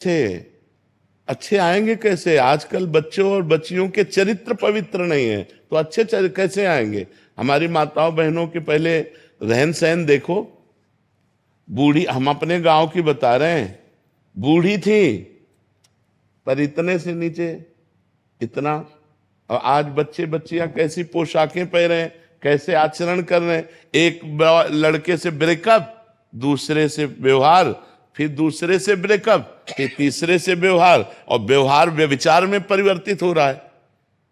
अच्छे अच्छे आएंगे कैसे? आजकल बच्चों और बच्चियों के चरित्र पवित्र नहीं है, तो अच्छे कैसे आएंगे? हमारी माताओं बहनों के पहले रहन सहन देखो। बूढ़ी, हम अपने गांव की बता रहे हैं, बूढ़ी थी पर इतने से नीचे, इतना। और आज बच्चे बच्चियां कैसी पोशाकें पहने, कैसे आचरण कर रहे हैं। एक लड़के से ब्रेकअप, दूसरे से व्यवहार, फिर दूसरे से ब्रेकअप, फिर तीसरे से व्यवहार, और व्यवहार व्यभिचार में परिवर्तित हो रहा है।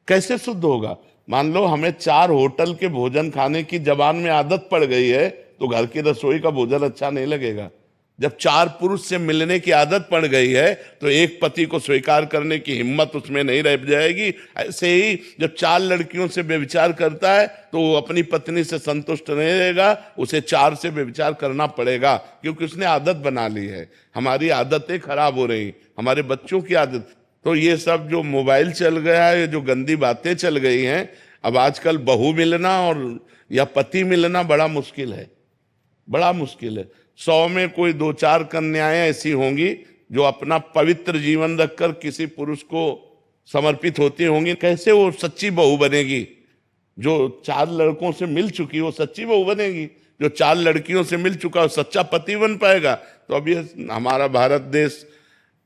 कैसे शुद्ध होगा? मान लो हमें 4 होटल के भोजन खाने की जबान में आदत पड़ गई है, तो घर की रसोई का भोजन अच्छा नहीं लगेगा। जब 4 पुरुष से मिलने की आदत पड़ गई है, तो एक पति को स्वीकार करने की हिम्मत उसमें नहीं रह जाएगी। ऐसे ही जब 4 लड़कियों से व्यभिचार करता है, तो वो अपनी पत्नी से संतुष्ट नहीं रहेगा, उसे 4 से व्यभिचार करना पड़ेगा, क्योंकि उसने आदत बना ली है। हमारी आदतें खराब हो रही, हमारे बच्चों की आदत। तो ये सब जो मोबाइल चल गया है, जो गंदी बातें चल गई हैं, अब आजकल बहू मिलना और या पति मिलना बड़ा मुश्किल है, बड़ा मुश्किल है। 100 में कोई 2-4 कन्याएं ऐसी होंगी जो अपना पवित्र जीवन रखकर किसी पुरुष को समर्पित होती होंगी। कैसे वो सच्ची बहू बनेगी? जो 4 लड़कों से मिल चुकी वो सच्ची बहू बनेगी? जो 4 लड़कियों से मिल चुका वो सच्चा पति बन पाएगा? तो अब ये हमारा भारत देश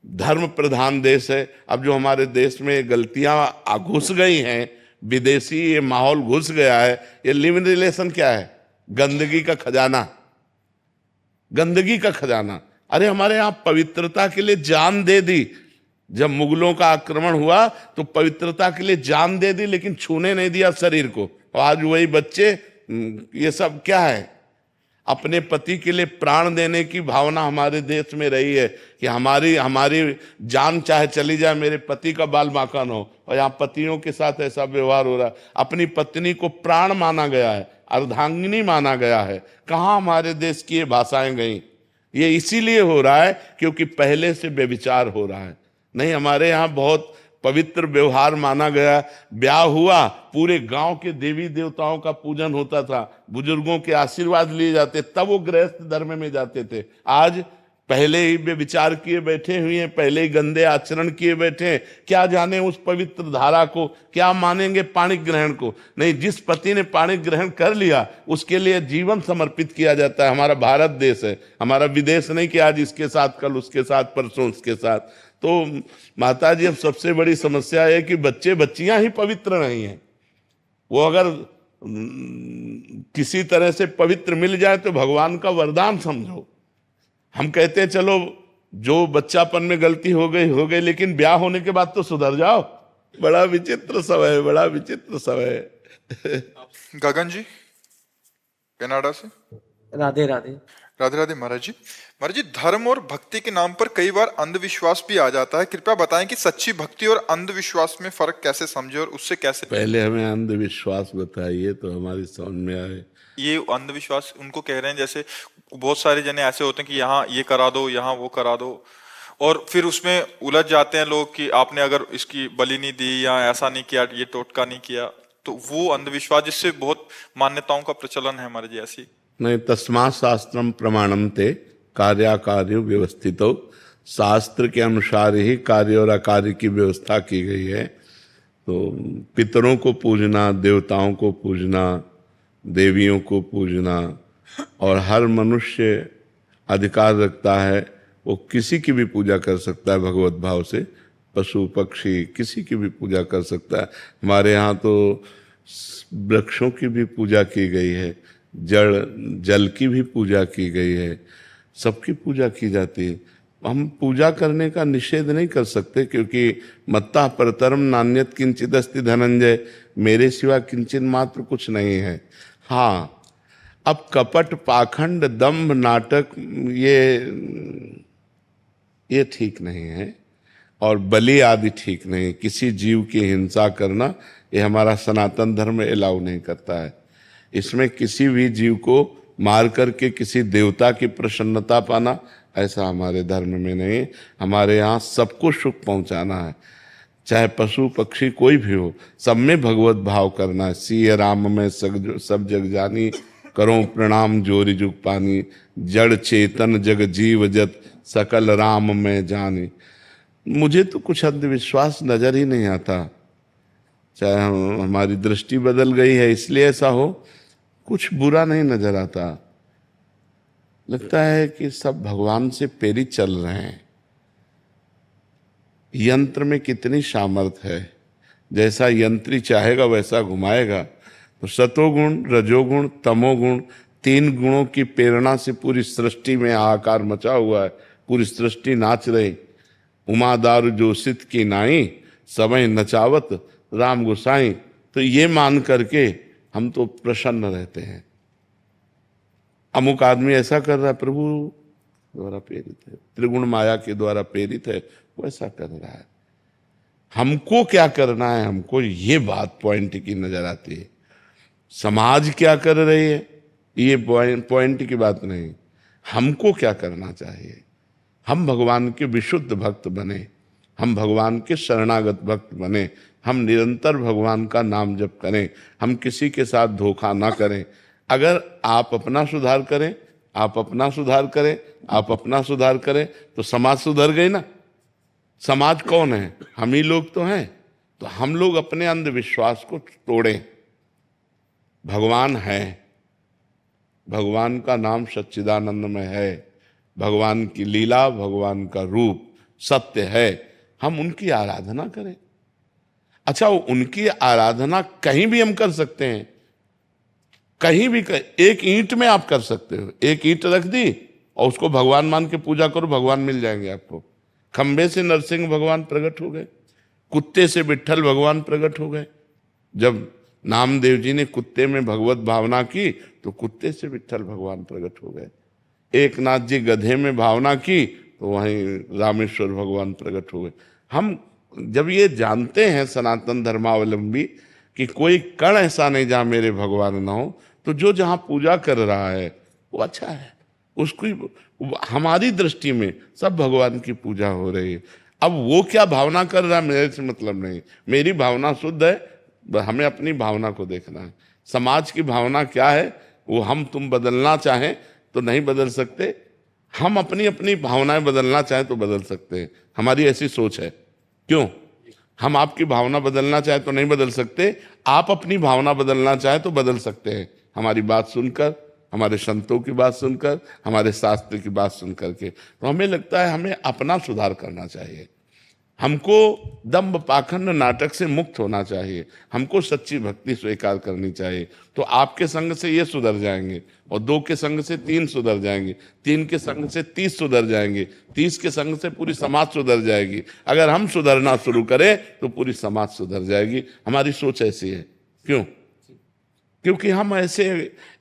धर्म प्रधान देश है। अब जो हमारे देश में गलतियां घुस गई हैं, विदेशी ये माहौल घुस गया है, ये लिव इन रिलेशन क्या है? गंदगी का खजाना, गंदगी का खजाना। अरे हमारे यहाँ पवित्रता के लिए जान दे दी। जब मुगलों का आक्रमण हुआ तो पवित्रता के लिए जान दे दी, लेकिन छूने नहीं दिया शरीर को। और आज वही बच्चे, ये सब क्या है? अपने पति के लिए प्राण देने की भावना हमारे देश में रही है कि हमारी हमारी जान चाहे चली जाए, मेरे पति का बाल बांका न हो। और यहाँ पतियों के साथ ऐसा व्यवहार हो रहा है। अपनी पत्नी को प्राण माना गया है, अर्धांगिनी माना गया है। कहाँ हमारे देश की ये भाषाएं गई? ये इसीलिए हो रहा है क्योंकि पहले से व्यभिचार हो रहा है। नहीं, हमारे यहाँ बहुत पवित्र व्यवहार माना गया। ब्याह हुआ, पूरे गांव के देवी देवताओं का पूजन होता था, बुजुर्गों के आशीर्वाद लिए जाते, तब वो गृहस्थ धर्म में जाते थे। आज पहले ही विचार किए बैठे हुए हैं, पहले ही गंदे आचरण किए बैठे हैं। क्या जाने उस पवित्र धारा को, क्या मानेंगे पाणी ग्रहण को? नहीं, जिस पति ने पाणी ग्रहण कर लिया उसके लिए जीवन समर्पित किया जाता है। हमारा भारत देश है, हमारा विदेश नहीं कि आज इसके साथ, कल उसके साथ, परसों उसके साथ। तो माता जी, अब सबसे बड़ी समस्या है कि बच्चे बच्चियां ही पवित्र नहीं हैं। वो अगर किसी तरह से पवित्र मिल जाए तो भगवान का वरदान समझो। हम कहते हैं चलो जो बच्चापन में गलती हो गई, लेकिन ब्याह होने के बाद तो सुधर जाओ। बड़ा विचित्र समय है, बड़ा विचित्र समय है। गगन जी कनाडा से। राधे राधे। राधे राधे महाराज जी। महाराज जी, धर्म और भक्ति के नाम पर कई बार अंधविश्वास भी आ जाता है। कृपया बताएं कि सच्ची भक्ति और अंधविश्वास में फर्क कैसे समझे और उससे कैसे। पहले हमें अंधविश्वास बताइए तो हमारी समझ में आए। ये अंधविश्वास उनको कह रहे हैं, जैसे बहुत सारे जने ऐसे होते हैं कि यहाँ ये करा दो, यहाँ वो करा दो, और फिर उसमें उलझ जाते हैं लोग कि आपने अगर इसकी बलि नहीं दी या ऐसा नहीं किया, ये टोटका नहीं किया, तो वो अंधविश्वास जिससे बहुत मान्यताओं का प्रचलन है हमारे जी। ऐसी नहीं, तस्मात् शास्त्रम प्रमाणम ते कार्याकार्य व्यवस्थितो। शास्त्र के अनुसार ही कार्य और अकार्य की व्यवस्था की गई है। तो पितरों को पूजना, देवताओं को पूजना, देवियों को पूजना, और हर मनुष्य अधिकार रखता है, वो किसी की भी पूजा कर सकता है भगवत भाव से। पशु पक्षी किसी की भी पूजा कर सकता है। हमारे यहाँ तो वृक्षों की भी पूजा की गई है, जल की भी पूजा की गई है, सबकी पूजा की जाती है। हम पूजा करने का निषेध नहीं कर सकते, क्योंकि मत्ता परतरम नान्यत किंचित अस्ति धनंजय, मेरे सिवा किंचित मात्र कुछ नहीं है। हाँ, अब कपट, पाखंड, दंभ, नाटक ये ठीक नहीं है, और बलि आदि ठीक नहीं। किसी जीव की हिंसा करना ये हमारा सनातन धर्म एलाउ नहीं करता है। इसमें किसी भी जीव को मार करके किसी देवता की प्रसन्नता पाना, ऐसा हमारे धर्म में नहीं। हमारे यहाँ सबको सुख पहुँचाना है, चाहे पशु पक्षी कोई भी हो, सब में भगवत भाव करना है। सिय राम में सब जग जानी, करो प्रणाम जोरि जुग पानी, जड़ चेतन जग जीव जत, सकल राम में जानी। मुझे तो कुछ अंधविश्वास नजर ही नहीं आता। चाहे हमारी दृष्टि बदल गई है इसलिए ऐसा हो, कुछ बुरा नहीं नजर आता। लगता है कि सब भगवान से प्रेरित चल रहे हैं। यंत्र में कितनी सामर्थ है, जैसा यंत्री चाहेगा वैसा घुमाएगा। तो सतोगुण, रजोगुण, तमोगुण, तीन गुणों की प्रेरणा से पूरी सृष्टि में आकार मचा हुआ है। पूरी सृष्टि नाच रही। उमा दारू जोशित की नाई, समय नचावत राम गोसाई। तो ये मान करके हम तो प्रसन्न रहते हैं। अमुक आदमी ऐसा कर रहा है, प्रभु द्वारा प्रेरित है, त्रिगुण माया के द्वारा प्रेरित है, वो ऐसा कर रहा है। हमको क्या करना है, हमको ये बात पॉइंट की नजर आती है। समाज क्या कर रही है ये पॉइंट की बात नहीं, हमको क्या करना चाहिए। हम भगवान के विशुद्ध भक्त बने, हम भगवान के शरणागत भक्त बने, हम निरंतर भगवान का नाम जप करें, हम किसी के साथ धोखा ना करें। अगर आप अपना सुधार करें, आप अपना सुधार करें, आप अपना सुधार करें, तो समाज सुधर गई ना। समाज कौन है, हम ही लोग तो हैं। तो हम लोग अपने अंधविश्वास को तोड़ें। भगवान है, भगवान का नाम सच्चिदानंद में है, भगवान की लीला, भगवान का रूप सत्य है, हम उनकी आराधना करें। अच्छा, उनकी आराधना कहीं भी हम कर सकते हैं, कहीं भी एक ईंट में आप कर सकते हो। एक ईंट रख दी और उसको भगवान मान के पूजा करो, भगवान मिल जाएंगे आपको। खंबे से नरसिंह भगवान प्रकट हो गए, कुत्ते से विट्ठल भगवान प्रकट हो गए। जब नामदेव जी ने कुत्ते में भगवत भावना की तो कुत्ते से विट्ठल भगवान प्रकट हो गए। एक नाथ जी गधे में भावना की तो वहीं रामेश्वर भगवान प्रकट हो गए। हम जब ये जानते हैं सनातन धर्मावलंबी कि कोई कण ऐसा नहीं जहां मेरे भगवान ना हो, तो जो जहां पूजा कर रहा है वो अच्छा है। उसकी हमारी दृष्टि में सब भगवान की पूजा हो रही है। अब वो क्या भावना कर रहा है मेरे से मतलब नहीं, मेरी भावना शुद्ध है, हमें अपनी भावना को देखना है। समाज की भावना क्या है वो हम तुम बदलना चाहें तो नहीं बदल सकते, हम अपनी अपनी भावनाएं बदलना चाहें तो बदल सकते हैं। हमारी ऐसी सोच है। क्यों? हम आपकी भावना बदलना चाहें तो नहीं बदल सकते, आप अपनी भावना बदलना चाहें तो बदल सकते हैं। हमारी बात सुनकर, हमारे संतों की बात सुनकर, हमारे शास्त्र की बात सुनकर के। तो हमें लगता है हमें अपना सुधार करना चाहिए, हमको दंभ पाखंड नाटक से मुक्त होना चाहिए, हमको सच्ची भक्ति स्वीकार करनी चाहिए। तो आपके संग से ये सुधर जाएंगे, और 2 के संग से 3 सुधर जाएंगे, 3 के संग से 30 सुधर जाएंगे, 30 के संग से पूरी समाज सुधर जाएगी। अगर हम सुधरना शुरू करें तो पूरी समाज सुधर जाएगी। हमारी सोच ऐसी है। क्यों? क्योंकि हम ऐसे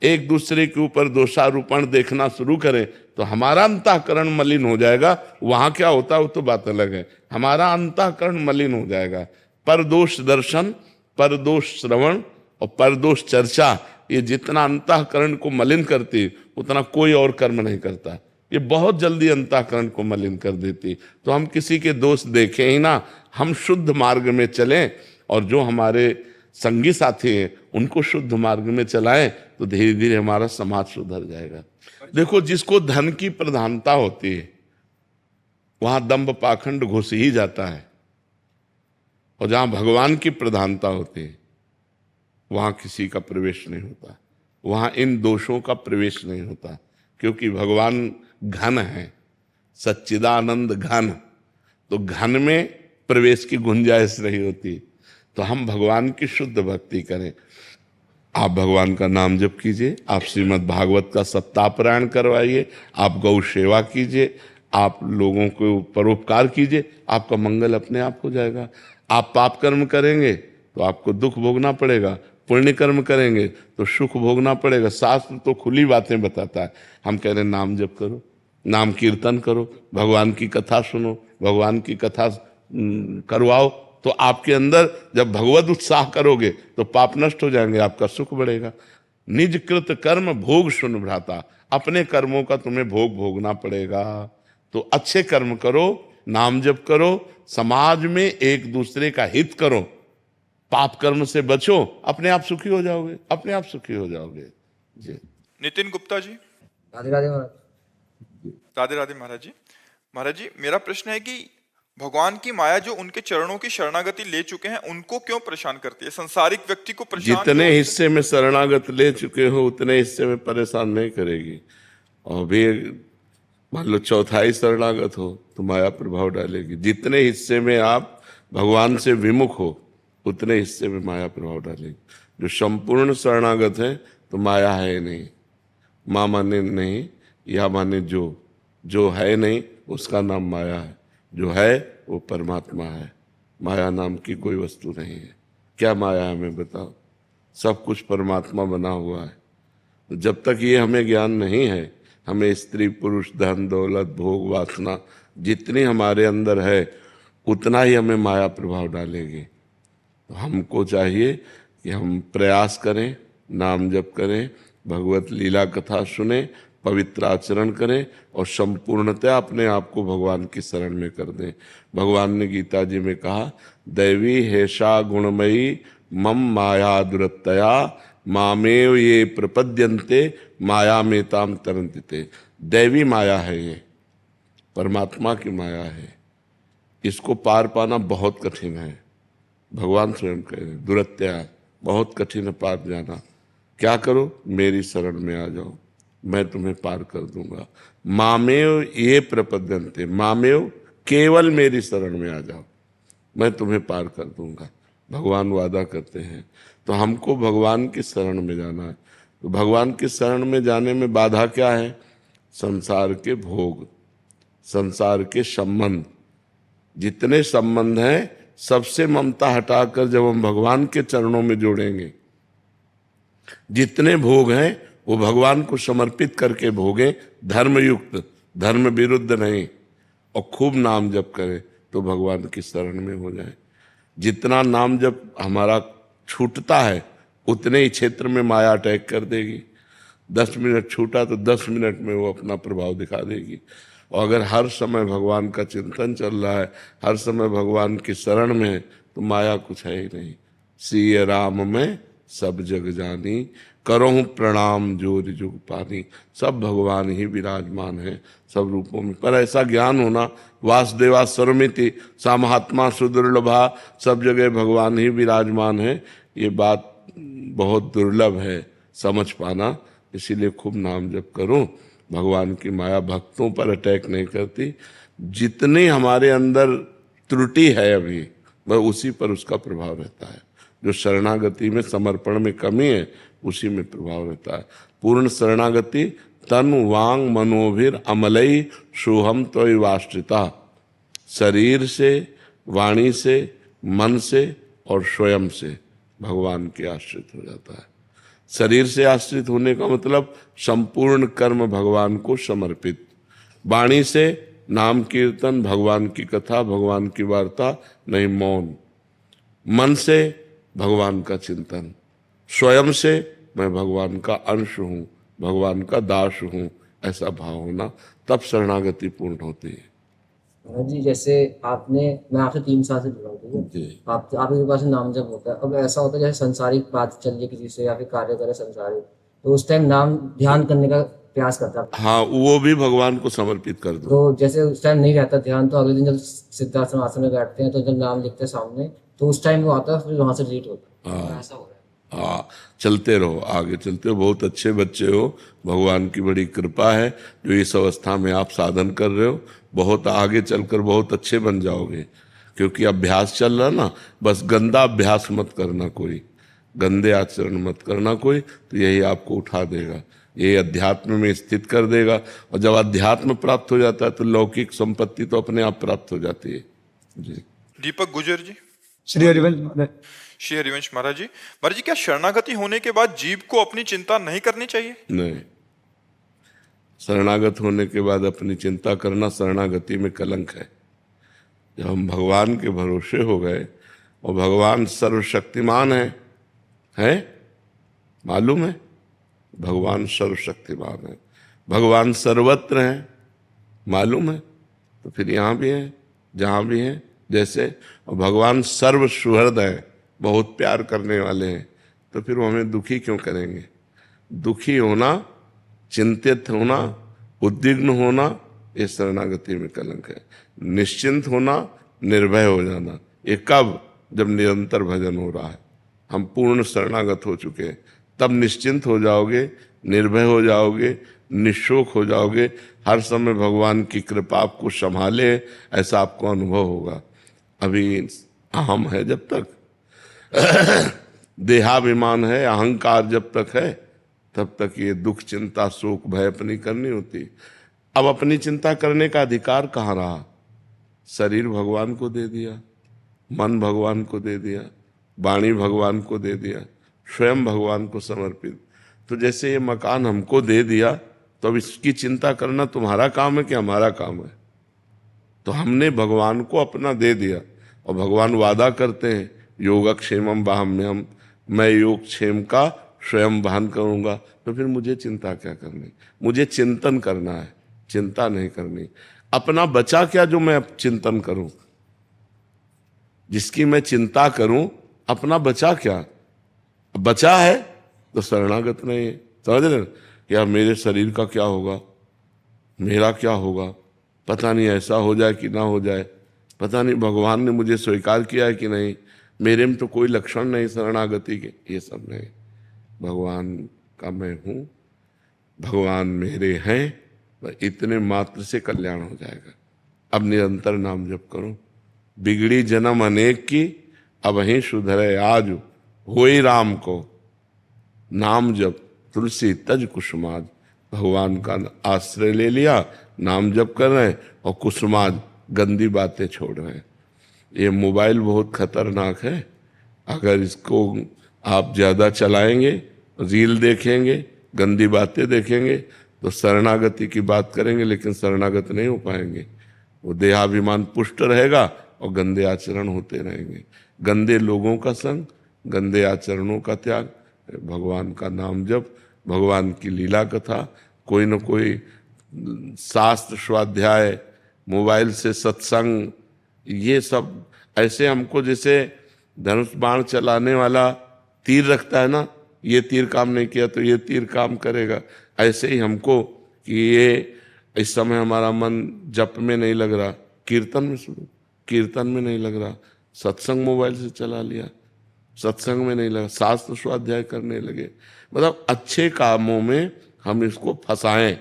एक दूसरे के ऊपर दोषारोपण देखना शुरू करें तो हमारा अंतःकरण मलिन हो जाएगा। वहां क्या होता है वो तो बात अलग है, हमारा अंतःकरण मलिन हो जाएगा। परदोष दर्शन, परदोष श्रवण और परदोष चर्चा, ये जितना अंतःकरण को मलिन करती उतना कोई और कर्म नहीं करता। ये बहुत जल्दी अंतःकरण को मलिन कर देती। तो हम किसी के दोष देखें ही ना, हम शुद्ध मार्ग में चलें, और जो हमारे संगी साथी हैं उनको शुद्ध मार्ग में चलाएं तो धीरे धीरे हमारा समाज सुधर जाएगा। देखो, जिसको धन की प्रधानता होती है वहां दंभ पाखंड घुस ही जाता है, और जहां भगवान की प्रधानता होती है वहां किसी का प्रवेश नहीं होता, वहां इन दोषों का प्रवेश नहीं होता। क्योंकि भगवान घन है, सच्चिदानंद घन, तो घन में प्रवेश की गुंजाइश नहीं होती। तो हम भगवान की शुद्ध भक्ति करें। आप भगवान का नाम जप कीजिए, आप श्रीमद् भागवत का सप्ताह पारायण करवाइए, आप गौ सेवा कीजिए, आप लोगों को परोपकार कीजिए, आपका मंगल अपने आप हो जाएगा। आप पाप कर्म करेंगे तो आपको दुख भोगना पड़ेगा, पुण्य कर्म करेंगे तो सुख भोगना पड़ेगा। शास्त्र तो खुली बातें बताता है। हम कह रहे हैं नाम जप करो, नाम कीर्तन करो, भगवान की कथा सुनो, भगवान की कथा करवाओ, तो आपके अंदर जब भगवत उत्साह करोगे तो पाप नष्ट हो जाएंगे, आपका सुख बढ़ेगा। निज कृत कर्म भोग सुन भ्राता, अपने कर्मों का तुम्हें भोग भोगना पड़ेगा। तो अच्छे कर्म करो, नाम जप करो, समाज में एक दूसरे का हित करो, पाप कर्म से बचो, अपने आप सुखी हो जाओगे, अपने आप सुखी हो जाओगे। जी। नितिन गुप्ता जी। राधे राधे महाराज। राधे राधे महाराज जी। महाराज जी, मेरा प्रश्न है कि भगवान की माया जो उनके चरणों की शरणागति ले चुके हैं उनको क्यों परेशान करती है, संसारिक व्यक्ति को परेशान जितने क्यों? हिस्से में शरणागत ले चुके हो उतने हिस्से में परेशान नहीं करेगी। और भी मान लो चौथाई शरणागत हो तो माया प्रभाव डालेगी। जितने हिस्से में आप भगवान से विमुख हो उतने हिस्से में माया प्रभाव डालेगी। जो संपूर्ण शरणागत है तो माया है नहीं, माँ माने नहीं, या माने जो है नहीं उसका नाम माया है, जो है वो परमात्मा है। माया नाम की कोई वस्तु नहीं है। क्या माया है हमें बताओ? सब कुछ परमात्मा बना हुआ है। तो जब तक ये हमें ज्ञान नहीं है, हमें स्त्री पुरुष धन दौलत भोग वासना जितनी हमारे अंदर है उतना ही हमें माया प्रभाव डालेगी। तो हमको चाहिए कि हम प्रयास करें, नाम जप करें, भगवत लीला कथा सुने, पवित्र आचरण करें और संपूर्णतया अपने आप को भगवान की शरण में कर दें। भगवान ने गीता जी में कहा, दैवी हेषा गुणमयी मम माया दुरत्तया मामेव ये प्रपद्यन्ते माया में ताम तरन्ति। दैवी माया है ये, परमात्मा की माया है। इसको पार पाना बहुत कठिन है। भगवान स्वयं कह रहे दुरत्या, बहुत कठिन है पार जाना। क्या करो? मेरी शरण में आ जाओ, मैं तुम्हें पार कर दूंगा। मामेव ये प्रपद्यन्ते, मामेव केवल मेरी शरण में आ जाओ, मैं तुम्हें पार कर दूंगा। भगवान वादा करते हैं। तो हमको भगवान की शरण में जाना है। तो भगवान की शरण में जाने में बाधा क्या है? संसार के भोग, संसार के संबंध। जितने संबंध हैं सबसे ममता हटाकर जब हम भगवान के चरणों में जोड़ेंगे, जितने भोग हैं वो भगवान को समर्पित करके भोगें, धर्मयुक्त, धर्म विरुद्ध नहीं, और खूब नाम जप करें तो भगवान की शरण में हो जाए। जितना नाम जप हमारा छूटता है उतने ही क्षेत्र में माया अटैक कर देगी। 10 मिनट छूटा तो 10 मिनट में वो अपना प्रभाव दिखा देगी। और अगर हर समय भगवान का चिंतन चल रहा है, हर समय भगवान की शरण में है, तो माया कुछ है ही नहीं। सिय राम में सब जग जानी, करहूँ प्रणाम जोर जुग पानी। सब भगवान ही विराजमान है सब रूपों में। पर ऐसा ज्ञान होना, वासुदेवा सर्वमिति सा महात्मा सुदुर्लभा, सब जगह भगवान ही विराजमान है, ये बात बहुत दुर्लभ है समझ पाना। इसीलिए खूब नाम जप करो। भगवान की माया भक्तों पर अटैक नहीं करती। जितनी हमारे अंदर त्रुटि है अभी, वह उसी पर उसका प्रभाव रहता है। जो शरणागति में समर्पण में कमी है उसी में प्रभाव रहता है। पूर्ण शरणागति तन वांग मनोभिर अमलई सोहम त्वयिवाश्रिता। शरीर से, वाणी से, मन से और स्वयं से भगवान के आश्रित हो जाता है। शरीर से आश्रित होने का मतलब संपूर्ण कर्म भगवान को समर्पित। वाणी से नाम कीर्तन, भगवान की कथा, भगवान की वार्ता, नहीं मौन। मन से भगवान का चिंतन। स्वयं से मैं भगवान का अंश हूँ, भगवान का दास हूँ, ऐसा भाव होना, तब शरणागति पूर्ण होती है। जी जैसे मैं आपसे 3 साल से जुड़ा हूँ, ठीक है? जी। आपके पास नाम जब होता है, अब ऐसा होता है जैसे संसारिक बात चल रही है किसी से या फिर कार्य करे संसारिक, तो उस टाइम नाम ध्यान करने का प्रयास करता है। हाँ, वो भी भगवान को समर्पित कर दो। तो जैसे उस टाइम नहीं रहता ध्यान, तो अगले दिन जब सिद्धार्थ आसन में बैठते हैं तो जब नाम लिखते हैं सामने, तो उस टाइम वो आता है, फिर वहां से डिलीट होता है। ऐसा हो रहा है। हाँ, चलते रहो, आगे चलते हो। बहुत अच्छे बच्चे हो, भगवान की बड़ी कृपा है जो इस अवस्था में आप साधन कर रहे हो। बहुत आगे चलकर बहुत अच्छे बन जाओगे, क्योंकि अभ्यास चल रहा ना। बस गंदा अभ्यास मत करना कोई, गंदे आचरण मत करना कोई, तो यही आपको उठा देगा, ये अध्यात्म में स्थित कर देगा। और जब अध्यात्म प्राप्त हो जाता है तो लौकिक संपत्ति तो अपने आप प्राप्त हो जाती है। जी। दीपक गुजर जी। श्री हरिवंश श्री हरिवंश महाराज जी। महाराज जी, क्या शरणागति होने के बाद जीव को अपनी चिंता नहीं करनी चाहिए? नहीं, शरणागत होने के बाद अपनी चिंता करना शरणागति में कलंक है। जब हम भगवान के भरोसे हो गए, और भगवान सर्वशक्तिमान है मालूम है? भगवान सर्वशक्तिमान है, भगवान सर्वत्र है, मालूम है? तो फिर यहाँ भी है, जहाँ भी है। जैसे भगवान सर्व सुहृद है, बहुत प्यार करने वाले हैं, तो फिर वो हमें दुखी क्यों करेंगे? दुखी होना, चिंतित होना, उद्विग्न होना, ये शरणागति में कलंक है। निश्चिंत होना, निर्भय हो जाना। ये कब? जब निरंतर भजन हो रहा है, हम पूर्ण शरणागत हो चुके हैं, तब निश्चिंत हो जाओगे, निर्भय हो जाओगे, निशोक हो जाओगे। हर समय भगवान की कृपा आपको संभाले, ऐसा आपको अनुभव होगा। अभी अहम है जब तक, देहाभिमान है, अहंकार जब तक है, तब तक ये दुख, चिंता, शोक, भय अपनी करनी होती। अब अपनी चिंता करने का अधिकार कहाँ रहा? शरीर भगवान को दे दिया, मन भगवान को दे दिया, वाणी भगवान को दे दिया, स्वयं भगवान को समर्पित। तो जैसे ये मकान हमको दे दिया, तो अब इसकी चिंता करना तुम्हारा काम है कि हमारा काम है? तो हमने भगवान को अपना दे दिया, और भगवान वादा करते हैं योगक्षेमम वाहम्यहम्, मैं योगक्षेम का स्वयं वहन करूंगा। तो फिर मुझे चिंता क्या करनी? मुझे चिंतन करना है, चिंता नहीं करनी। अपना बचा क्या जो मैं चिंतन करूं? जिसकी मैं चिंता करूं, अपना बचा क्या? बचा है तो शरणागत नहीं है। समझ रहे? क्या मेरे शरीर का क्या होगा, मेरा क्या होगा, पता नहीं, ऐसा हो जाए कि ना हो जाए, पता नहीं भगवान ने मुझे स्वीकार किया है कि नहीं, मेरे में तो कोई लक्षण नहीं शरणागति के। ये सब नहीं, भगवान का मैं हूँ, भगवान मेरे हैं, इतने मात्र से कल्याण हो जाएगा। अब निरंतर नाम जप करो। बिगड़ी जन्म अनेक की, अब ही सुधरे आज, होई राम को नाम जप तुलसी तज कुसुमाज। भगवान का आश्रय ले लिया, नाम जप कर रहे हैं, और कुसुमाज गंदी बातें छोड़ रहे हैं। ये मोबाइल बहुत खतरनाक है। अगर इसको आप ज़्यादा चलाएंगे, रील देखेंगे, गंदी बातें देखेंगे, तो शरणागति की बात करेंगे लेकिन शरणागत नहीं हो पाएंगे। वो देहाभिमान पुष्ट रहेगा और गंदे आचरण होते रहेंगे। गंदे लोगों का संग, गंदे आचरणों का त्याग, भगवान का नाम जप, भगवान की लीला कथा, कोई न कोई शास्त्र स्वाध्याय, मोबाइल से सत्संग, ये सब ऐसे हमको जैसे धनुष बाण चलाने वाला तीर रखता है ना, ये तीर काम नहीं किया तो ये तीर काम करेगा। ऐसे ही हमको कि ये इस समय हमारा मन जप में नहीं लग रहा, कीर्तन में सुनो, कीर्तन में नहीं लग रहा, सत्संग मोबाइल से चला लिया, सत्संग में नहीं लगा, शास्त्र स्वाध्याय करने लगे। मतलब अच्छे कामों में हम इसको फंसाएं।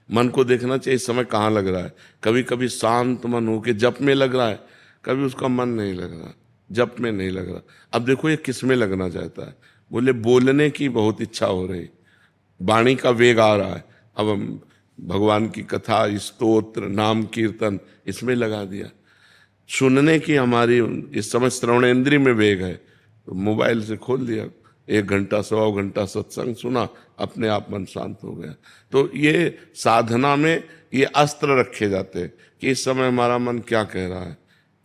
मन को देखना चाहिए इस समय कहाँ लग रहा है। कभी कभी शांत मन होके जप में लग रहा है, कभी उसका मन नहीं लग रहा, जप में नहीं लग रहा। अब देखो ये किस में लगना चाहता है? बोले बोलने की बहुत इच्छा हो रही, वाणी का वेग आ रहा है, अब हम भगवान की कथा, स्तोत्र, नाम कीर्तन इसमें लगा दिया। सुनने की हमारी इस समय श्रवणेंद्रिय में वेग है, तो मोबाइल से खोल दिया, 1 घंटा 1.25 घंटा सत्संग सुना, अपने आप मन शांत हो गया। तो ये साधना में ये अस्त्र रखे जाते हैं कि इस समय हमारा मन क्या कह रहा है।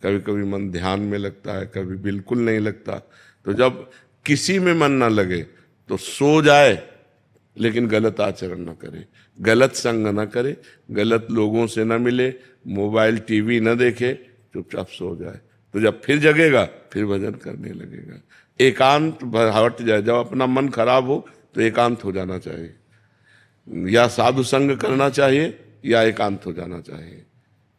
कभी कभी मन ध्यान में लगता है, कभी बिल्कुल नहीं लगता। तो जब किसी में मन ना लगे तो सो जाए, लेकिन गलत आचरण न करे, गलत संग न करे, गलत लोगों से न मिले, मोबाइल टीवी न देखे, चुपचाप सो जाए। तो जब फिर जगेगा फिर भजन करने लगेगा। एकांत हट जाए, जब अपना मन खराब हो तो एकांत हो जाना चाहिए, या साधु संग करना चाहिए या एकांत हो जाना चाहिए।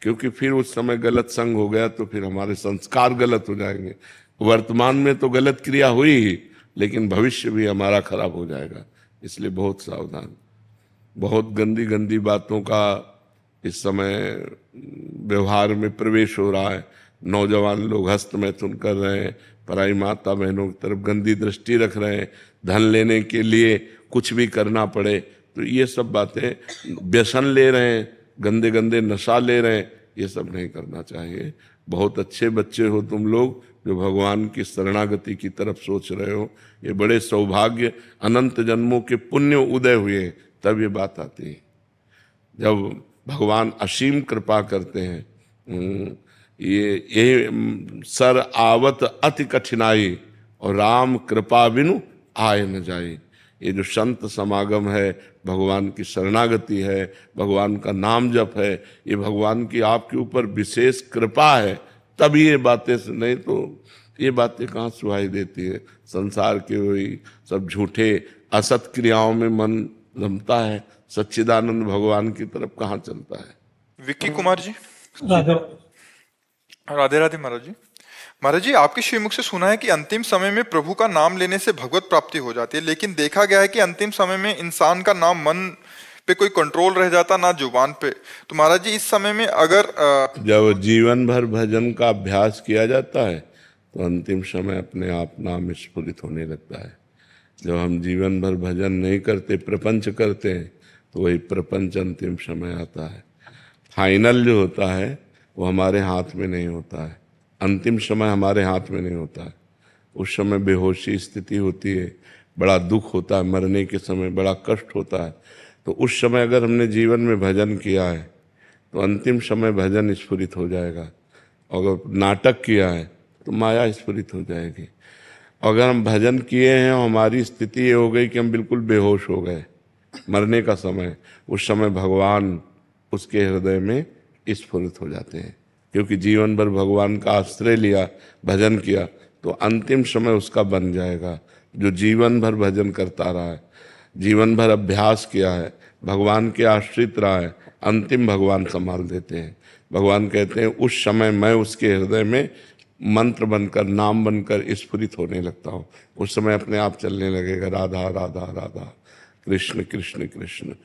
क्योंकि फिर उस समय गलत संग हो गया तो फिर हमारे संस्कार गलत हो जाएंगे। वर्तमान में तो गलत क्रिया हुई ही, लेकिन भविष्य भी हमारा खराब हो जाएगा। इसलिए बहुत सावधान। बहुत गंदी गंदी बातों का इस समय व्यवहार में प्रवेश हो रहा है। नौजवान लोग हस्त मैथुन कर रहे हैं, पराई माता बहनों की तरफ गंदी दृष्टि रख रहे हैं, धन लेने के लिए कुछ भी करना पड़े। तो ये सब बातें, व्यसन ले रहे हैं, गंदे गंदे नशा ले रहे हैं, ये सब नहीं करना चाहिए। बहुत अच्छे बच्चे हो तुम लोग जो भगवान की शरणागति की तरफ सोच रहे हो। ये बड़े सौभाग्य, अनंत जन्मों के पुण्य उदय हुए, तब ये बात आती है। जब भगवान असीम कृपा करते हैं, ये सर आवत अति कठिनाई, और राम कृपा बिनु आए न जाए। ये जो संत समागम है, भगवान की शरणागति है, भगवान का नाम जप है, ये भगवान की आपके ऊपर विशेष कृपा है, तभी ये बातें, नहीं तो ये बातें कहाँ सुहाई देती है। संसार के वही सब झूठे असत क्रियाओं में मन रमता है, सच्चिदानंद भगवान की तरफ कहाँ चलता है। विक्की कुमार जी, राधा राधे राधे महाराज जी। महाराज जी, आपके श्रीमुख से सुना है कि अंतिम समय में प्रभु का नाम लेने से भगवत प्राप्ति हो जाती है, लेकिन देखा गया है कि अंतिम समय में इंसान का नाम मन पे कोई कंट्रोल रह जाता, ना जुबान पे। तो महाराज जी, इस समय में अगर जब जीवन भर भजन का अभ्यास किया जाता है तो अंतिम समय अपने आप नाम स्फुरित होने लगता है। जब हम जीवन भर भजन नहीं करते, प्रपंच करते हैं, तो वही प्रपंच अंतिम समय आता है। फाइनल जो होता है वो हमारे हाथ में नहीं होता है, अंतिम समय हमारे हाथ में नहीं होता है। उस समय बेहोशी स्थिति होती है, बड़ा दुख होता है, मरने के समय बड़ा कष्ट होता है। तो उस समय अगर हमने जीवन में भजन किया है तो अंतिम समय भजन स्फुरित हो जाएगा। अगर नाटक किया है तो माया स्फुरित हो जाएगी। अगर हम भजन किए हैं और हमारी स्थिति ये हो गई कि हम बिल्कुल बेहोश हो गए, मरने का समय, उस समय भगवान उसके हृदय में स्फुरित हो जाते हैं। क्योंकि जीवन भर भगवान का आश्रय लिया, भजन किया, तो अंतिम समय उसका बन जाएगा। जो जीवन भर भजन करता रहा है, जीवन भर अभ्यास किया है, भगवान के आश्रित रहा है, अंतिम भगवान संभाल देते हैं। भगवान कहते हैं उस समय मैं उसके हृदय में मंत्र बनकर, नाम बनकर स्फुरित होने लगता हूँ। उस समय अपने आप चलने लगेगा, राधा राधा राधा, कृष्ण कृष्ण कृष्ण।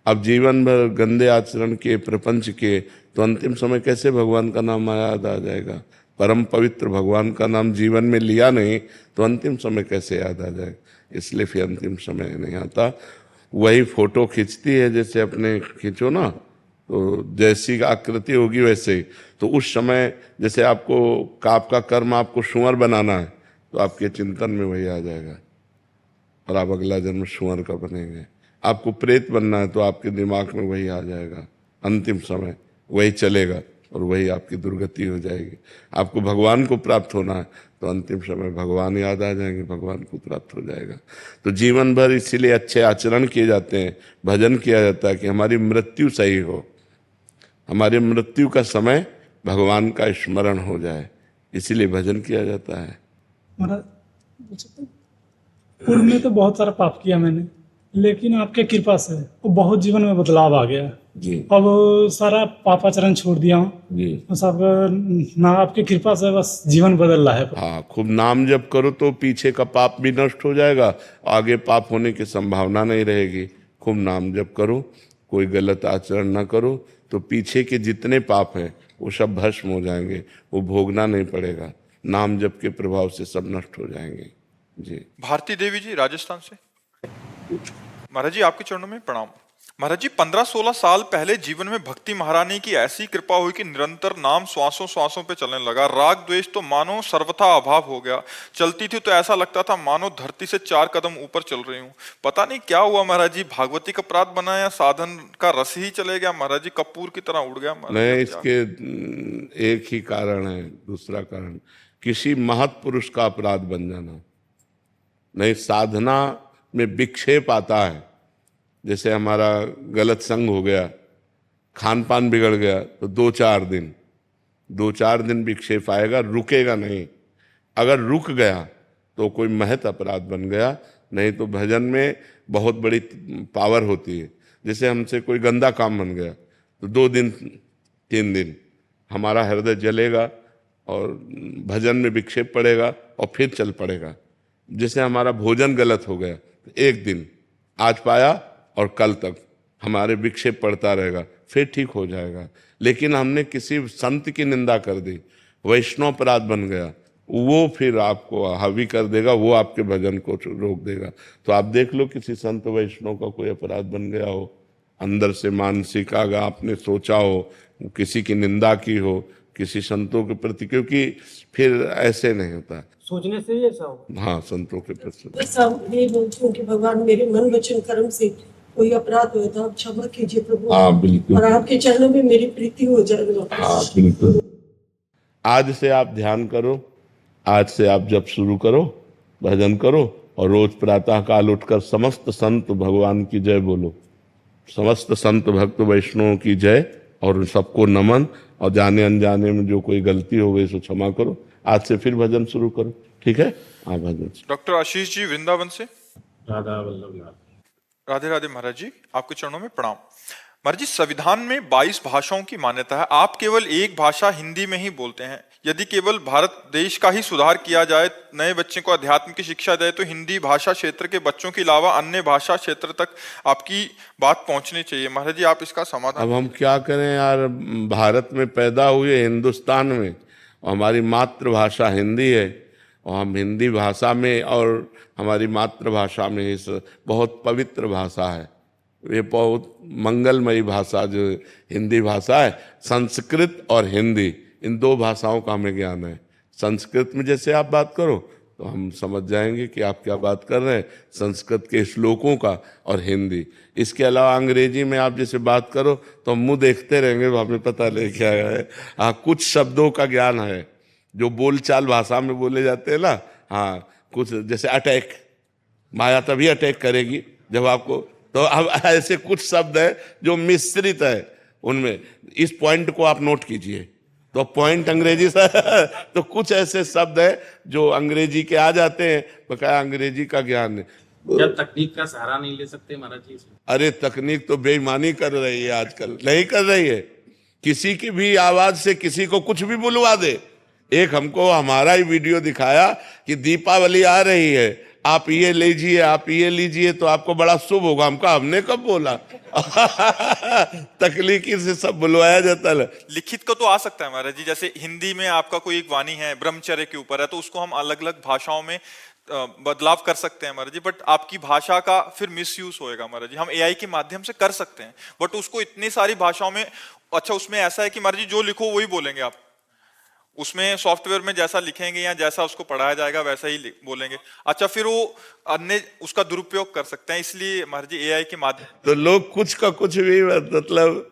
अब जीवन भर गंदे आचरण के, प्रपंच के, तो अंतिम समय कैसे भगवान का नाम याद आ जाएगा? परम पवित्र भगवान का नाम जीवन में लिया नहीं तो अंतिम समय कैसे याद आ जाएगा? इसलिए फिर अंतिम समय नहीं आता। वही फोटो खींचती है, जैसे अपने खींचो ना, तो जैसी आकृति होगी वैसे ही। तो उस समय जैसे आपका कर्म आपको सुअर बनाना है तो आपके चिंतन में वही आ जाएगा और आप अगला जन्म सुअर का बनेंगे। आपको प्रेत बनना है तो आपके दिमाग में वही आ जाएगा। अंतिम समय वही चलेगा और वही आपकी दुर्गति हो जाएगी। आपको भगवान को प्राप्त होना है तो अंतिम समय भगवान याद आ जाएंगे, भगवान को प्राप्त हो जाएगा। तो जीवन भर इसीलिए अच्छे आचरण किए जाते हैं, भजन किया जाता है कि हमारी मृत्यु सही हो, हमारी मृत्यु का समय भगवान का स्मरण हो जाए, इसीलिए भजन किया जाता है। महाराज, पूर्व में तो बहुत सारा पाप किया मैंने, लेकिन आपके कृपा से वो बहुत जीवन में बदलाव आ गया जी अब सारा पापाचरण छोड़ दिया हूँ। जी। बस अब ना आपकी कृपा से बस जीवन बदल रहा है। हाँ, खूब नाम जप करो तो पीछे का पाप भी नष्ट हो जाएगा, आगे पाप होने की संभावना नहीं रहेगी। खूब नाम जप करो, कोई गलत आचरण ना करो, तो पीछे के जितने पाप हैं वो सब भस्म हो जाएंगे, वो भोगना नहीं पड़ेगा। नाम जप के प्रभाव से सब नष्ट हो जाएंगे। जी। भारती देवी जी राजस्थान से। महाराज जी, आपके चरणों में प्रणाम। महाराज जी, 15-16 साल पहले जीवन में भक्ति महारानी की ऐसी कृपा हुई कि निरंतर नाम श्वासों श्वासों पे चलने लगा। राग द्वेष तो मानो सर्वथा अभाव हो गया। चलती थी तो ऐसा लगता था मानो धरती से 4 कदम ऊपर चल रही हूँ। पता नहीं क्या हुआ महाराज जी, भागवती का अपराध बना या साधन का रस ही चले गया महाराज जी, कपूर की तरह उड़ गया महाराज नहीं, जी। इसके एक ही कारण है, दूसरा कारण किसी महत् पुरुष का अपराध बन जाना। नहीं, साधना में विक्षेप आता है, जैसे हमारा गलत संग हो गया, खान पान बिगड़ गया, तो 2-4 दिन विक्षेप आएगा, रुकेगा नहीं। अगर रुक गया तो कोई महत अपराध बन गया, नहीं तो भजन में बहुत बड़ी पावर होती है। जैसे हमसे कोई गंदा काम बन गया तो 2 दिन 3 दिन हमारा हृदय जलेगा और भजन में विक्षेप पड़ेगा और फिर चल पड़ेगा। जैसे हमारा भोजन गलत हो गया तो 1 दिन आज पाया और कल तक हमारे विक्षेप पड़ता रहेगा, फिर ठीक हो जाएगा। लेकिन हमने किसी संत की निंदा कर दी, वैष्णव अपराध बन गया, वो फिर आपको हावी कर देगा, वो आपके भजन को रोक देगा। तो आप देख लो किसी संत वैष्णव का कोई अपराध बन गया हो, अंदर से मानसिक आगा आपने सोचा हो, किसी की निंदा की हो किसी संतों के प्रति, क्योंकि फिर ऐसे नहीं होता। सोचने से ही ऐसा होगा। हाँ, संतों के प्रति ऐसा नहीं बोलती हूँ कि भगवान मेरे मन वचन कर्म से कोई अपराध हुआ था, आप क्षमा कीजिए प्रभु। हाँ बिल्कुल, और आपके चरणों में मेरी प्रीति हो जाए। हाँ बिल्कुल। आज से आप ध्यान करो, आज से आप जब शुरू करो, भजन करो, और रोज प्रातः काल उठकर समस्त संत भगवान की जय बोलो, समस्त संत भक्त वैष्णवों की जय, और सबको नमन। और जाने अनजाने में जो कोई गलती हो गई सो क्षमा करो। आज से फिर भजन शुरू करो, ठीक है? हाँ, भजन। डॉक्टर आशीष जी वृंदावन से। राधा वल्लभ नाथ। राधे राधे महाराज जी, आपके चरणों में प्रणाम। महाराज जी, संविधान में 22 भाषाओं की मान्यता है, आप केवल एक भाषा हिंदी में ही बोलते हैं। यदि केवल भारत देश का ही सुधार किया जाए, नए बच्चे को अध्यात्म की शिक्षा दे, तो हिंदी भाषा क्षेत्र के बच्चों के अलावा अन्य भाषा क्षेत्र तक आपकी बात पहुंचनी चाहिए। महाराज जी, आप इसका समाधान। अब हम क्या करें यार, भारत में पैदा हुए, हिंदुस्तान में, और हमारी मातृभाषा हिंदी है, और हम हिंदी भाषा में और हमारी मातृभाषा में इस बहुत पवित्र भाषा है, ये बहुत मंगलमयी भाषा जो हिंदी भाषा है। संस्कृत और हिंदी, इन दो भाषाओं का हमें ज्ञान है। संस्कृत में जैसे आप बात करो तो हम समझ जाएंगे कि आप क्या बात कर रहे हैं, संस्कृत के श्लोकों का, और हिंदी। इसके अलावा अंग्रेजी में आप जैसे बात करो तो हम मुंह देखते रहेंगे, तो हमें पता नहीं क्या है। हाँ, कुछ शब्दों का ज्ञान है जो बोलचाल भाषा में बोले जाते हैं ना। हाँ, कुछ जैसे अटैक, माया तभी अटैक करेगी जब आपको, तो अब ऐसे कुछ शब्द है जो मिश्रित है उनमें। इस पॉइंट को आप नोट कीजिए, तो पॉइंट अंग्रेजी से तो कुछ ऐसे शब्द है जो अंग्रेजी के आ जाते हैं, बकाया अंग्रेजी का ज्ञान है। जब तकनीक का सहारा नहीं ले सकते महाराज जी इसमें? अरे तकनीक तो बेईमानी कर रही है आजकल, नहीं कर रही है। किसी की भी आवाज से किसी को कुछ भी बुलवा दे। एक हमको हमारा ही वीडियो दिखाया कि दीपावली आ रही है, आप ये लीजिए, आप ये लीजिए तो आपको बड़ा शुभ होगा। हमने कब बोला? तकलीकी से सब बुलवाया जाता है। लिखित का तो आ सकता है महाराज जी, जैसे हिंदी में आपका कोई एक वाणी है ब्रह्मचर्य के ऊपर है, तो उसको हम अलग अलग भाषाओं में बदलाव कर सकते हैं महाराज जी। बट आपकी भाषा का फिर मिसयूज होएगा महाराज जी। हम एआई के माध्यम से कर सकते हैं, बट उसको इतनी सारी भाषाओं में, अच्छा उसमें ऐसा है कि महाराज जी जो लिखो वही बोलेंगे आप, उसमें सॉफ्टवेयर में जैसा लिखेंगे या जैसा उसको पढ़ाया जाएगा वैसा ही बोलेंगे। अच्छा, फिर वो अन्य उसका दुरुपयोग कर सकते हैं, इसलिए महाराज जी एआई के माध्यम। तो लोग कुछ का कुछ भी मतलब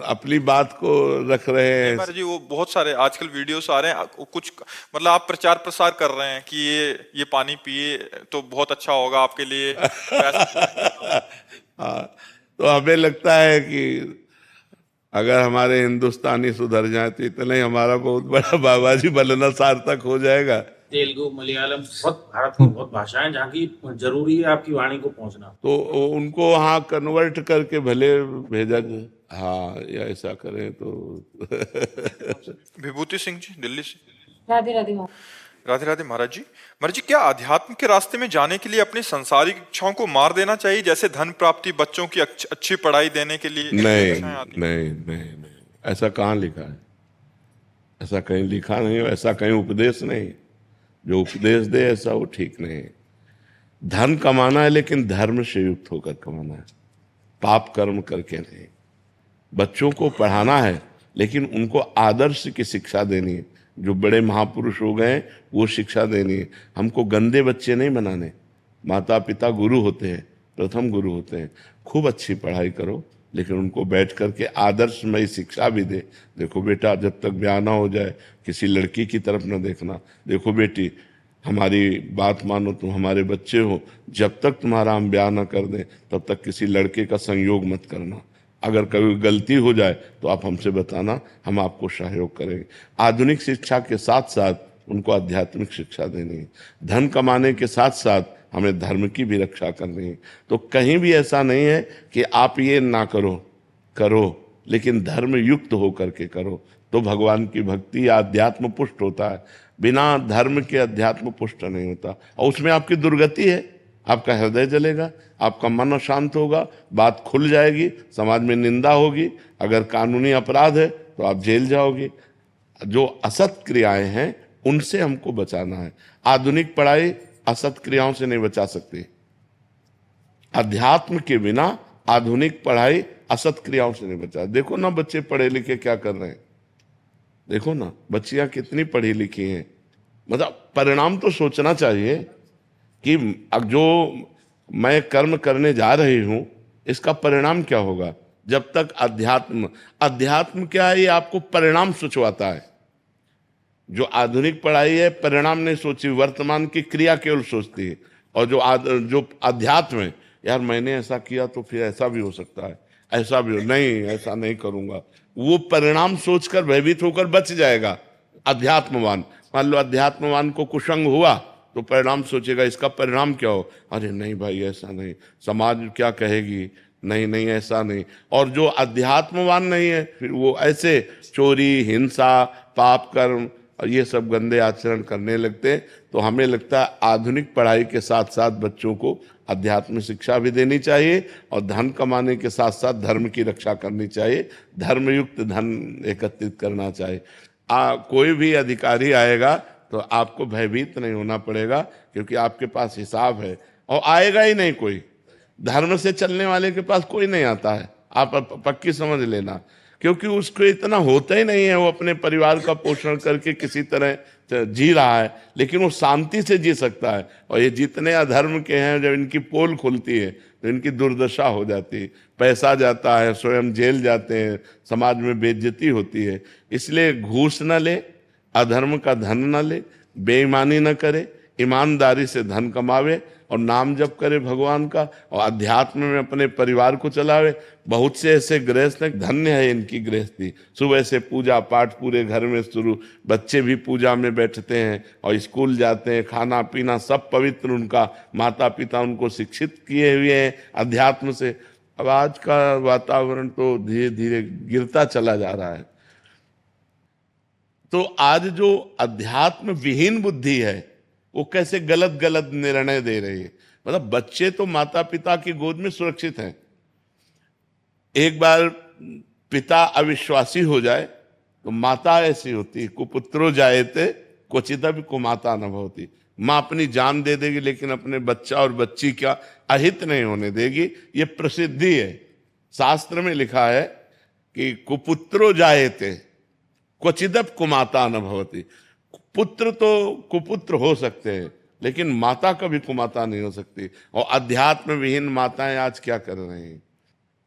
अपनी बात को रख रहे हैं महाराज जी। वो बहुत सारे आजकल वीडियोस आ रहे हैं, कुछ मतलब आप प्रचार प्रसार कर रहे हैं कि ये पानी पिए तो बहुत अच्छा होगा आपके लिए। हाँ, तो हमें लगता है कि अगर हमारे हिंदुस्तानी सुधर जाए तो इतना ही हमारा बहुत बड़ा बाबा जी बनना सार्थक हो जाएगा। तेलुगु, मलयालम, बहुत भारत की बहुत भाषाएं जहाँ की जरूरी है आपकी वाणी को पहुंचना, तो उनको वहाँ कन्वर्ट करके भले भेजा जाए। हाँ, या ऐसा करें तो। विभूति सिंह जी दिल्ली से। राधे राधे राधे राधे महाराज जी। महाराज जी, क्या अध्यात्म के रास्ते में जाने के लिए अपनी सांसारिक इच्छाओं को मार देना चाहिए, जैसे धन प्राप्ति, बच्चों की अच्छी पढ़ाई देने के लिए? नहीं, ऐसा कहाँ लिखा है? ऐसा कहीं लिखा नहीं, ऐसा कहीं उपदेश नहीं। जो उपदेश दे ऐसा वो ठीक नहीं। धन कमाना है लेकिन धर्म से युक्त होकर कमाना है, पाप कर्म करके नहीं। बच्चों को पढ़ाना है लेकिन उनको आदर्श की शिक्षा देनी है, जो बड़े महापुरुष हो गए वो शिक्षा देनी है। हमको गंदे बच्चे नहीं बनाने। माता पिता गुरु होते हैं, प्रथम गुरु होते हैं। खूब अच्छी पढ़ाई करो लेकिन उनको बैठ करके आदर्शमय शिक्षा भी दे। देखो बेटा, जब तक ब्याह ना हो जाए किसी लड़की की तरफ न देखना। देखो बेटी, हमारी बात मानो, तुम हमारे बच्चे हो, जब तक तुम्हारा हम ब्याह ना कर दें तब तक किसी लड़के का संयोग मत करना। अगर कभी गलती हो जाए तो आप हमसे बताना, हम आपको सहयोग करेंगे। आधुनिक शिक्षा के साथ साथ उनको आध्यात्मिक शिक्षा देनी है। धन कमाने के साथ साथ हमें धर्म की भी रक्षा करनी है। तो कहीं भी ऐसा नहीं है कि आप ये ना करो लेकिन धर्म युक्त होकर के करो, तो भगवान की भक्ति आध्यात्म पुष्ट होता है। बिना धर्म के अध्यात्म पुष्ट नहीं होता, और उसमें आपकी दुर्गति है। आपका हृदय जलेगा, आपका मन अशांत होगा, बात खुल जाएगी, समाज में निंदा होगी। अगर कानूनी अपराध है तो आप जेल जाओगे। जो असत क्रियाएं हैं उनसे हमको बचाना है। आधुनिक पढ़ाई असत क्रियाओं से नहीं बचा सकती। अध्यात्म के बिना आधुनिक पढ़ाई असत क्रियाओं से नहीं बचा। देखो ना बच्चे पढ़े लिखे क्या कर रहे हैं, देखो ना बच्चियां कितनी पढ़ी लिखी हैं। मतलब परिणाम तो सोचना चाहिए कि अब जो मैं कर्म करने जा रही हूं इसका परिणाम क्या होगा। जब तक अध्यात्म क्या है, ये आपको परिणाम सोचवाता है। जो आधुनिक पढ़ाई है परिणाम नहीं सोची, वर्तमान की क्रिया केवल सोचती है। और जो अध्यात्म है, यार मैंने ऐसा किया तो फिर ऐसा भी हो सकता है, ऐसा भी हो, नहीं ऐसा नहीं करूंगा, वो परिणाम सोचकर भयभीत होकर बच जाएगा। अध्यात्मवान, मान लो अध्यात्मवान को कुसंग हुआ तो परिणाम सोचेगा, इसका परिणाम क्या हो, अरे नहीं भाई ऐसा नहीं, समाज क्या कहेगी, नहीं नहीं, ऐसा नहीं। और जो अध्यात्मवान नहीं है फिर वो ऐसे चोरी, हिंसा, पाप कर्म और ये सब गंदे आचरण करने लगते हैं। तो हमें लगता है आधुनिक पढ़ाई के साथ साथ बच्चों को अध्यात्म शिक्षा भी देनी चाहिए और धन कमाने के साथ साथ धर्म की रक्षा करनी चाहिए, धर्मयुक्त धन एकत्रित करना चाहिए। कोई भी अधिकारी आएगा तो आपको भयभीत नहीं होना पड़ेगा, क्योंकि आपके पास हिसाब है और आएगा ही नहीं कोई। धर्म से चलने वाले के पास कोई नहीं आता है, आप पक्की समझ लेना, क्योंकि उसको इतना होता ही नहीं है। वो अपने परिवार का पोषण करके किसी तरह जी रहा है, लेकिन वो शांति से जी सकता है। और ये जितने अधर्म के हैं, जब इनकी पोल खुलती है तो इनकी दुर्दशा हो जाती है, पैसा जाता है, स्वयं जेल जाते हैं, समाज में बेइज्जती होती है। इसलिए घूस न ले, अधर्म का धन न ले, बेईमानी न करे, ईमानदारी से धन कमावे और नाम जप करे भगवान का और अध्यात्म में अपने परिवार को चलावे। बहुत से ऐसे गृहस्थ हैं, धन्य है इनकी गृहस्थी। सुबह से पूजा पाठ पूरे घर में शुरू, बच्चे भी पूजा में बैठते हैं और स्कूल जाते हैं, खाना पीना सब पवित्र, उनका माता पिता उनको शिक्षित किए हुए हैं अध्यात्म से। अब आज का वातावरण तो धीरे धीरे गिरता चला जा रहा है। तो आज जो अध्यात्म विहीन बुद्धि है वो कैसे गलत गलत निर्णय दे रही है। मतलब बच्चे तो माता पिता की गोद में सुरक्षित हैं, एक बार पिता अविश्वासी हो जाए तो माता ऐसी होती है, कुपुत्रो जायते क्वचिदपि कुमाता न भवति। माँ अपनी जान दे देगी लेकिन अपने बच्चा और बच्ची का अहित नहीं होने देगी। ये प्रसिद्धि है, शास्त्र में लिखा है कि कुपुत्रो जायते क्वचिदपि कुमाता न भवति। पुत्र तो कुपुत्र हो सकते हैं लेकिन माता कभी कुमाता नहीं हो सकती। और अध्यात्म विहीन माताएं आज क्या कर रही हैं,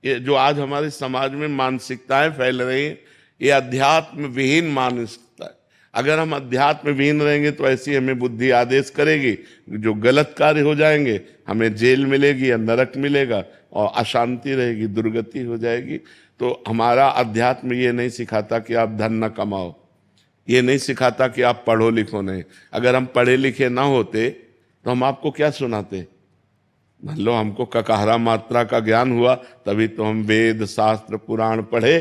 ये जो आज हमारे समाज में मानसिकताएं फैल रही हैं, ये अध्यात्म विहीन मानसिकता है। अगर हम अध्यात्म विहीन रहेंगे तो ऐसी हमें बुद्धि आदेश करेगी, जो गलत कार्य हो जाएंगे हमें जेल मिलेगी या नरक मिलेगा और अशांति रहेगी, दुर्गति हो जाएगी। तो हमारा अध्यात्म ये नहीं सिखाता कि आप धन न कमाओ, ये नहीं सिखाता कि आप पढ़ो लिखो नहीं। अगर हम पढ़े लिखे ना होते तो हम आपको क्या सुनाते। मान लो हमको ककाहरा मात्रा का ज्ञान हुआ तभी तो हम वेद शास्त्र पुराण पढ़े,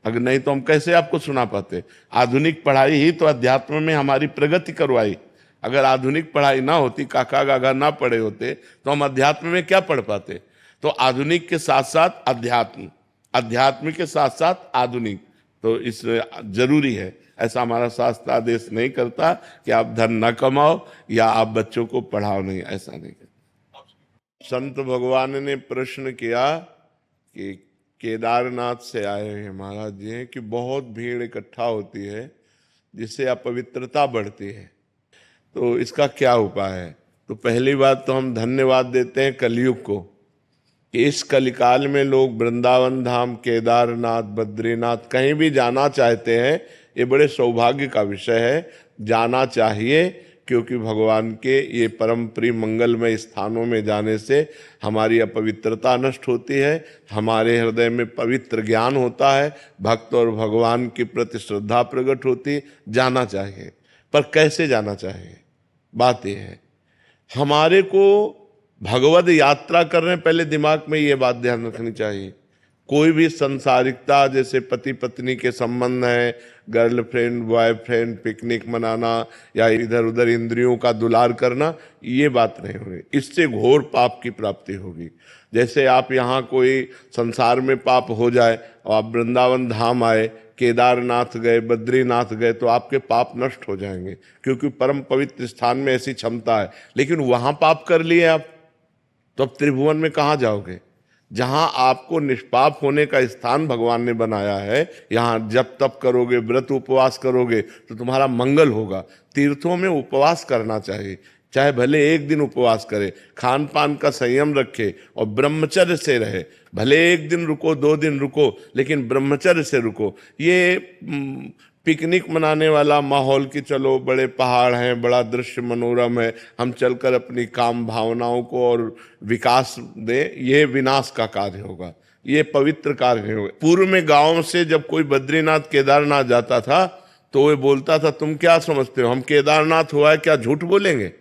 अगर नहीं तो हम कैसे आपको सुना पाते। आधुनिक पढ़ाई ही तो अध्यात्म में हमारी प्रगति करवाई। अगर आधुनिक पढ़ाई ना होती, काका गागा ना पढ़े होते तो हम अध्यात्म में क्या पढ़ पाते। तो आधुनिक के साथ साथ अध्यात्म, अध्यात्म के साथ साथ आधुनिक, तो इस जरूरी है। ऐसा हमारा शास्त्र आदेश नहीं करता कि आप धन न कमाओ या आप बच्चों को पढ़ाओ नहीं, ऐसा नहीं करता। संत भगवान ने प्रश्न किया कि केदारनाथ से आए हैं महाराज जी हैं कि बहुत भीड़ इकट्ठा होती है जिससे अपवित्रता बढ़ती है, तो इसका क्या उपाय है। तो पहली बात तो हम धन्यवाद देते हैं कलयुग को कि इस कलिकाल में लोग वृंदावन धाम, केदारनाथ, बद्रीनाथ कहीं भी जाना चाहते हैं। ये बड़े सौभाग्य का विषय है, जाना चाहिए, क्योंकि भगवान के ये परम प्रिय मंगलमय स्थानों में जाने से हमारी अपवित्रता नष्ट होती है, हमारे हृदय में पवित्र ज्ञान होता है, भक्त और भगवान के प्रति श्रद्धा प्रकट होती। जाना चाहिए, पर कैसे जाना चाहिए, बात यह है। हमारे को भगवद यात्रा कर रहे हैं, पहले दिमाग में ये बात ध्यान रखनी चाहिए। कोई भी संसारिकता, जैसे पति पत्नी के संबंध है, गर्लफ्रेंड बॉयफ्रेंड, पिकनिक मनाना या इधर उधर इंद्रियों का दुलार करना, ये बात नहीं होगी। इससे घोर पाप की प्राप्ति होगी। जैसे आप यहाँ कोई संसार में पाप हो जाए और आप वृंदावन धाम आए, केदारनाथ गए, बद्रीनाथ गए, तो आपके पाप नष्ट हो जाएंगे, क्योंकि परम पवित्र स्थान में ऐसी क्षमता है। लेकिन वहाँ पाप कर लिए आप, तो अब त्रिभुवन में कहाँ जाओगे। जहां आपको निष्पाप होने का स्थान भगवान ने बनाया है, यहां जब तप करोगे, व्रत उपवास करोगे तो तुम्हारा मंगल होगा। तीर्थों में उपवास करना चाहिए, चाहे भले एक दिन उपवास करे, खान पान का संयम रखे और ब्रह्मचर्य से रहे। भले एक दिन रुको, 2 दिन रुको, लेकिन ब्रह्मचर्य से रुको। ये पिकनिक मनाने वाला माहौल कि चलो बड़े पहाड़ हैं, बड़ा दृश्य मनोरम है, हम चलकर अपनी काम भावनाओं को और विकास दें, ये विनाश का कार्य होगा, ये पवित्र कार्य नहीं होगा। पूर्व में गांव से जब कोई बद्रीनाथ केदारनाथ जाता था तो वो बोलता था, तुम क्या समझते हो हम केदारनाथ हुआ है क्या झूठ बोलेंगे।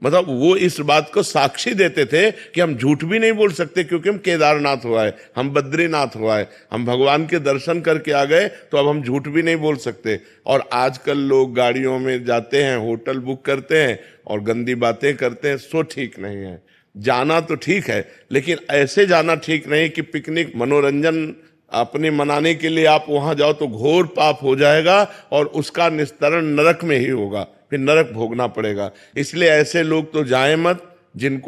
मतलब वो इस बात को साक्षी देते थे कि हम झूठ भी नहीं बोल सकते, क्योंकि हम केदारनाथ हुआ है, हम बद्रीनाथ हुआ है, हम भगवान के दर्शन करके आ गए, तो अब हम झूठ भी नहीं बोल सकते। और आजकल लोग गाड़ियों में जाते हैं, होटल बुक करते हैं और गंदी बातें करते हैं, सो ठीक नहीं है। जाना तो ठीक है, लेकिन ऐसे जाना ठीक नहीं कि पिकनिक मनोरंजन अपने मनाने के लिए आप वहां जाओ तो घोर पाप हो जाएगा और उसका निस्तारण नरक में ही होगा, फिर नरक भोगना पड़ेगा। इसलिए ऐसे लोग तो जाए मत जिनको